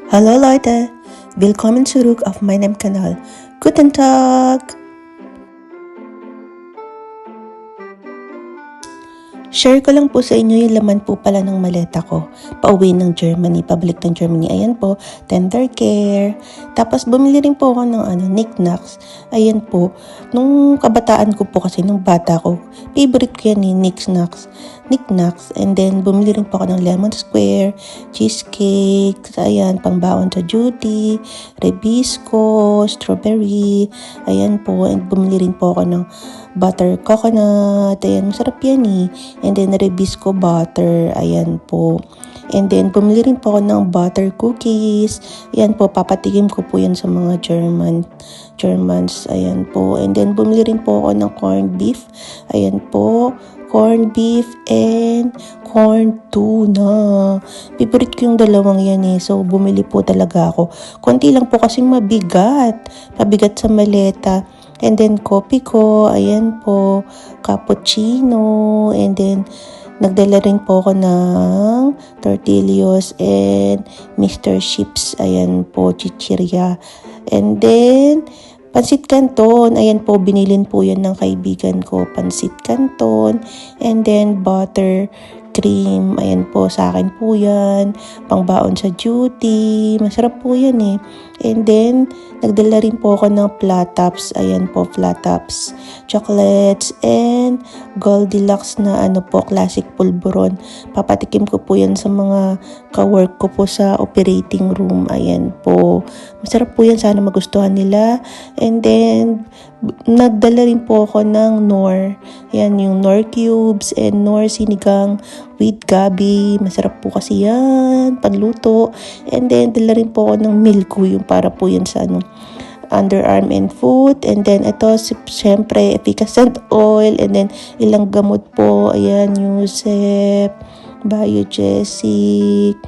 Hallo Leute, willkommen zurück auf meinem Kanal. Guten Tag! Share ko lang po sa inyo yung laman po pala ng maleta ko. Pauwi ng Germany, pabalik ng Germany. Ayan po, tender care. Tapos bumili rin po ako ng knickknacks. Ayan po, nung kabataan ko po kasi, nung bata ko, favorite ko yan knickknacks. And then bumili rin po ako ng lemon square, cheesecake, ayan, pangbaon sa duty, rebisco, strawberry. Ayan po, and bumili rin po ako ng butter coconut. Ayan, masarap yan eh. And then, rebisco butter. Ayan po. And then, bumili rin po ako ng butter cookies. Ayan po, papatikim ko po yan sa mga Germans. Ayan po. And then, bumili rin po ako ng corned beef. Ayan po. Corned beef and corn tuna. Favorite ko yung dalawang yan eh. So, bumili po talaga ako. Konti lang po kasi mabigat. Mabigat sa maleta. And then, coffee ko, ayan po, cappuccino, and then, nagdala rin po ako ng tortillas and Mr. Chips, ayan po, chichirya. And then, pansit canton, ayan po, binilin po yan ng kaibigan ko, pansit canton, and then, butter cream, ayan po, sa akin po yan, pangbaon sa duty, masarap po yan eh. And then, nagdala rin po ako ng flat tops, ayan po, flat tops, chocolates, and Goldilocks na classic pulburon. Papatikim ko po yan sa mga ka-work ko po sa operating room, ayan po. Masarap po yan, sana magustuhan nila. And then, nagdala rin po ako ng Knorr, ayan, yung Knorr cubes and Knorr sinigang with gabi. Masarap po kasi yan, panluto. And then, dala rin po ako ng Milko, yung para po yan sa underarm and foot. And then, ito, syempre, efficacent oil. And then, ilang gamot po. Ayan, Yusef, Biogesic.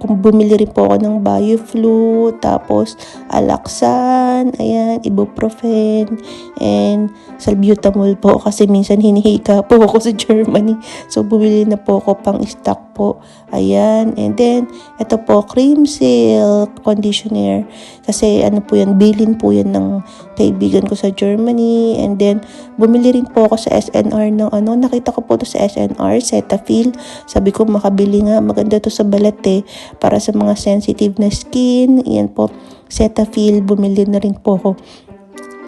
Bumili rin po ako ng Bioflu, tapos Alaxan, ayan, Ibuprofen, and Salbutamol po kasi minsan hinihika po ako sa Germany. So, bumili na po ako pang stock po. Ayan, and then, ito po, Cream Silk Conditioner. Kasi po yan, bilin po yan ng kaibigan ko sa Germany. And then, bumili rin po ako sa SNR ng nakita ko po to sa SNR, Cetaphil. Sabi ko, makabili nga, maganda to sa balat para sa mga sensitive na skin. Yan po, Cetaphil, bumili na rin po ako.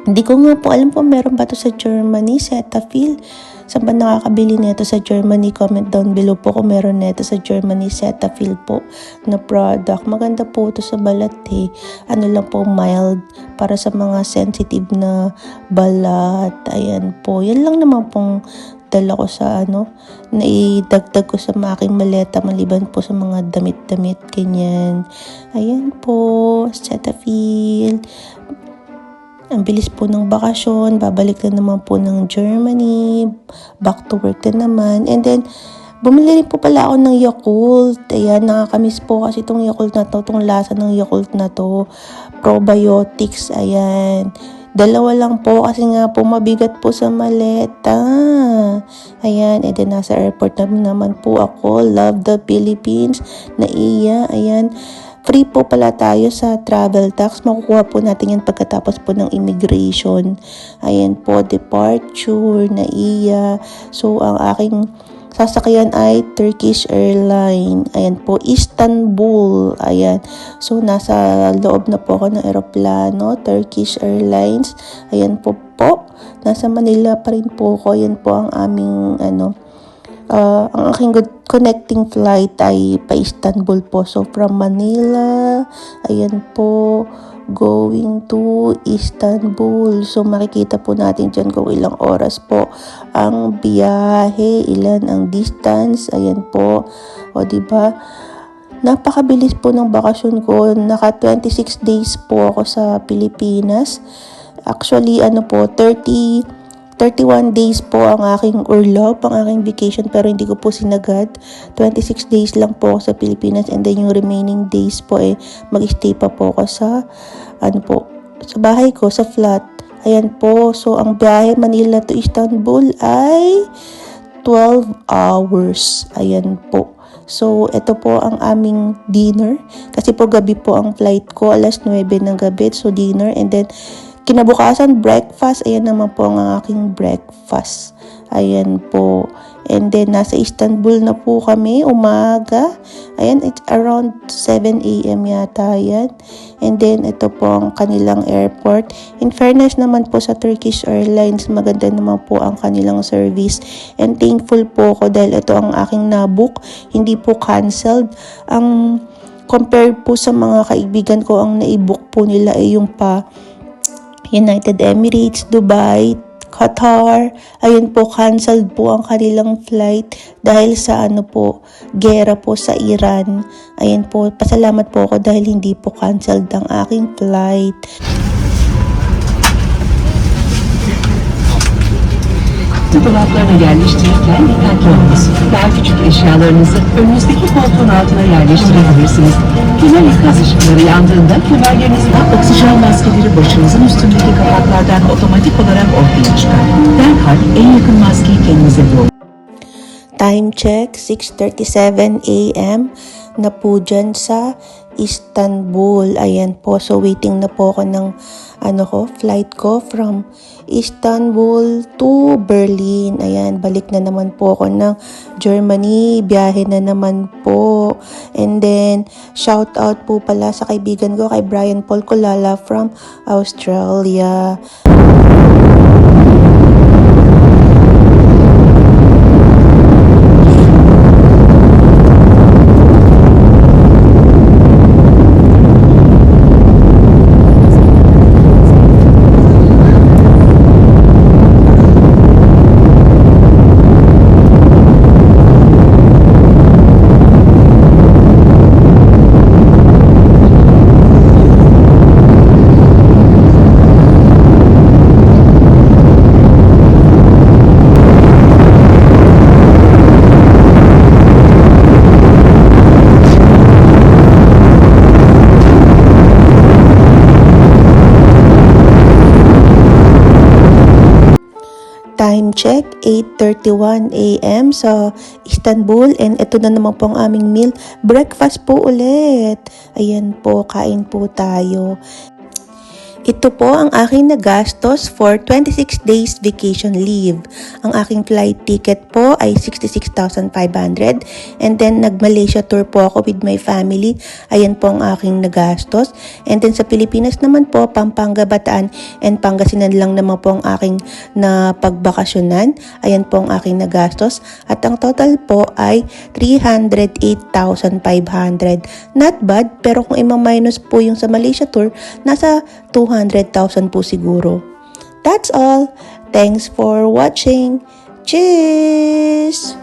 Hindi ko nga po alam po meron ba to sa Germany, Cetaphil. Saan ba nakakabili nito sa Germany? Comment down below po kung meron nito sa Germany, Cetaphil po na product. Maganda po to sa balat eh. Lang po, mild para sa mga sensitive na balat. Ayan po. Yan lang naman pong dala ko sa naidagdag ko sa aking maleta maliban po sa mga damit-damit, ganyan. Ayan po, Cetaphil. Ang bilis po ng bakasyon, babalik na naman po ng Germany, back to work na naman. And then, bumili rin po pala ako ng Yakult. Ayan, nakakamiss po kasi itong Yakult na to, itong lasa ng Yakult na to. Probiotics, ayan. Dalawa lang po kasi nga po mabigat po sa maleta. Ayan, and then nasa airport naman po ako. Love the Philippines. Ayan. Free po pala tayo sa travel tax. Makukuha po natin yan pagkatapos po ng immigration. Ayan po, departure, NAIA. So, ang aking sasakyan ay Turkish Airline. Ayan po, Istanbul. Ayan. So, nasa loob na po ako ng eroplano, Turkish Airlines. Ayan po. Nasa Manila pa rin po ako. Ayan po ang aming ang aking connecting flight ay pa Istanbul po. So, from Manila, ayan po, going to Istanbul. So, makikita po natin dyan kung ilang oras po ang biyahe, ilan ang distance. Ayan po. O, diba? Napakabilis po ng bakasyon ko. Naka 26 days po ako sa Pilipinas. Actually, 31 days po ang aking urlaub, ang aking vacation, pero hindi ko po sinagad. 26 days lang po ako sa Pilipinas, and then yung remaining days po mag-stay pa po ako sa sa bahay ko, sa flat. Ayan po. So, ang biyahe Manila to Istanbul ay 12 hours. Ayan po. So, ito po ang aming dinner. Kasi po gabi po ang flight ko, alas 9 ng gabi. So, dinner. And then, kinabukasan, breakfast. Ayan naman po ang aking breakfast. Ayan po. And then, nasa Istanbul na po kami, umaga. Ayan, it's around 7 a.m. yata yan. And then, ito po ang kanilang airport. In fairness naman po sa Turkish Airlines, maganda naman po ang kanilang service. And thankful po ako dahil ito ang aking nabook. Hindi po canceled. Ang compared po sa mga kaibigan ko, ang naibook po nila ay yung pa United Emirates, Dubai, Qatar. Ayun po, canceled po ang kanilang flight dahil sa gera po sa Iran. Ayun po, pasalamat po ako dahil hindi po canceled ang aking flight. Dolaplarına yerleştirirken dikkatli olunuz. Daha küçük eşyalarınızı önünüzdeki koltuğun altına yerleştirebilirsiniz. Kemer ikaz ışıkları yandığında kemerlerinizden oksijen maskeleri başınızın üstündeki kapaklardan otomatik olarak ortaya çıkar. Derhal en yakın maskeyi kendinize doğru. Time check, 6:37 a.m. na po dyan sa Istanbul. Ayan po, so waiting na po ako ng flight ko from Istanbul to Berlin. Ayan, balik na naman po ako ng Germany. Biyahe na naman po. And then, shout out po pala sa kaibigan ko kay Brian Paul Colala from Australia. Time check, 8:31 a.m. sa Istanbul. And ito na naman po ang aming meal. Breakfast po ulit. Ayan po, kain po tayo. Ito po ang aking nagastos for 26 days vacation leave. Ang aking flight ticket po ay 66,500 and then nag-Malaysia tour po ako with my family. Ayan po ang aking nagastos. And then sa Pilipinas naman po, Pampanga, Bataan and Pangasinan lang naman po ang aking na pagbakasyonan. Ayan po ang aking nagastos. At ang total po ay 308,500. Not bad, pero kung ima-minus po yung sa Malaysia tour, nasa 200,000 po siguro. That's all. Thanks for watching. Cheers!